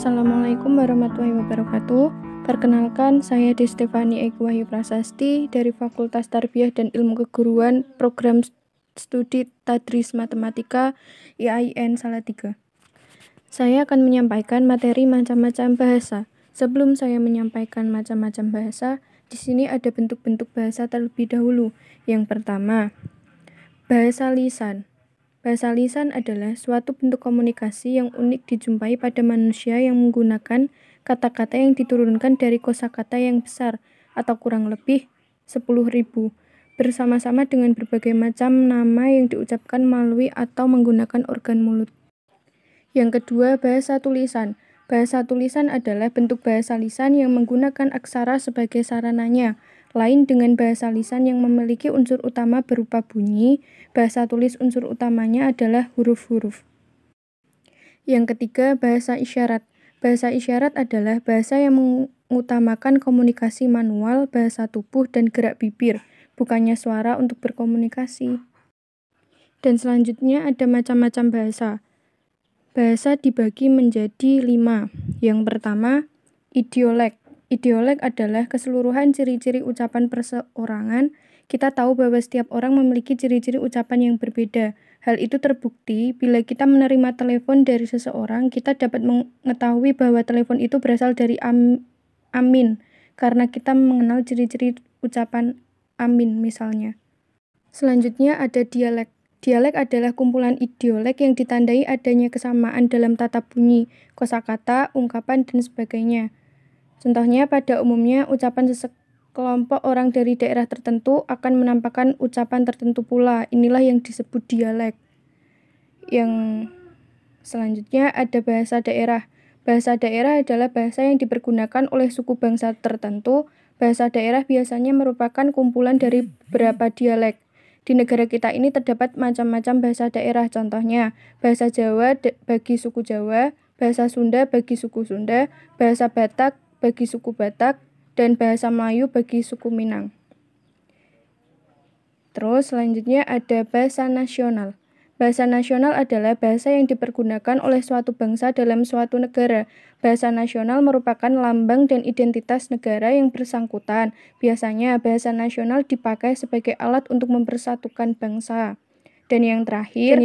Assalamualaikum warahmatullahi wabarakatuh. Perkenalkan, saya Destefani Eki Wahyu Prasasti dari Fakultas Tarbiyah dan Ilmu Keguruan Program Studi Tadris Matematika IAIN Salatiga. Saya akan menyampaikan materi macam-macam bahasa. Sebelum saya menyampaikan macam-macam bahasa, di sini ada bentuk-bentuk bahasa terlebih dahulu. Yang pertama, bahasa lisan. Bahasa lisan adalah suatu bentuk komunikasi yang unik dijumpai pada manusia yang menggunakan kata-kata yang diturunkan dari kosakata yang besar atau kurang lebih 10.000 bersama-sama dengan berbagai macam nama yang diucapkan melalui atau menggunakan organ mulut. Yang kedua, bahasa tulisan. Bahasa tulisan adalah bentuk bahasa lisan yang menggunakan aksara sebagai sarananya. Lain dengan bahasa lisan yang memiliki unsur utama berupa bunyi, bahasa tulis unsur utamanya adalah huruf-huruf. Yang ketiga, bahasa isyarat. Bahasa isyarat adalah bahasa yang mengutamakan komunikasi manual, bahasa tubuh, dan gerak bibir, bukannya suara untuk berkomunikasi. Dan selanjutnya ada macam-macam bahasa. Bahasa dibagi menjadi 5. Yang pertama, idiolek. Idiolek adalah keseluruhan ciri-ciri ucapan perseorangan. Kita tahu bahwa setiap orang memiliki ciri-ciri ucapan yang berbeda. Hal itu terbukti bila kita menerima telepon dari seseorang, kita dapat mengetahui bahwa telepon itu berasal dari Amin, karena kita mengenal ciri-ciri ucapan Amin misalnya. Selanjutnya ada dialek. Dialek adalah kumpulan idiolek yang ditandai adanya kesamaan dalam tata bunyi, kosakata, ungkapan, dan sebagainya. Contohnya, pada umumnya ucapan sekelompok orang dari daerah tertentu akan menampakkan ucapan tertentu pula. Inilah yang disebut dialek. Yang selanjutnya ada bahasa daerah. Bahasa daerah adalah bahasa yang dipergunakan oleh suku bangsa tertentu. Bahasa daerah biasanya merupakan kumpulan dari beberapa dialek. Di negara kita ini terdapat macam-macam bahasa daerah. Contohnya, bahasa Jawa bagi suku Jawa, bahasa Sunda bagi suku Sunda, bahasa Batak bagi suku Batak, dan bahasa Melayu bagi suku Minang. Terus selanjutnya ada bahasa nasional. Bahasa nasional adalah bahasa yang dipergunakan oleh suatu bangsa dalam suatu negara. Bahasa nasional merupakan lambang dan identitas negara yang bersangkutan. Biasanya bahasa nasional dipakai sebagai alat untuk mempersatukan bangsa. Dan yang terakhir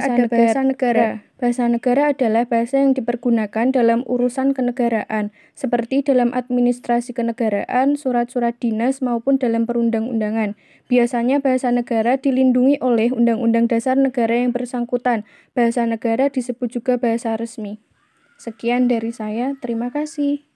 ada bahasa negara. Bahasa negara adalah bahasa yang dipergunakan dalam urusan kenegaraan, seperti dalam administrasi kenegaraan, surat-surat dinas, maupun dalam perundang-undangan. Biasanya bahasa negara dilindungi oleh Undang-Undang Dasar negara yang bersangkutan. Bahasa negara disebut juga bahasa resmi. Sekian dari saya, terima kasih.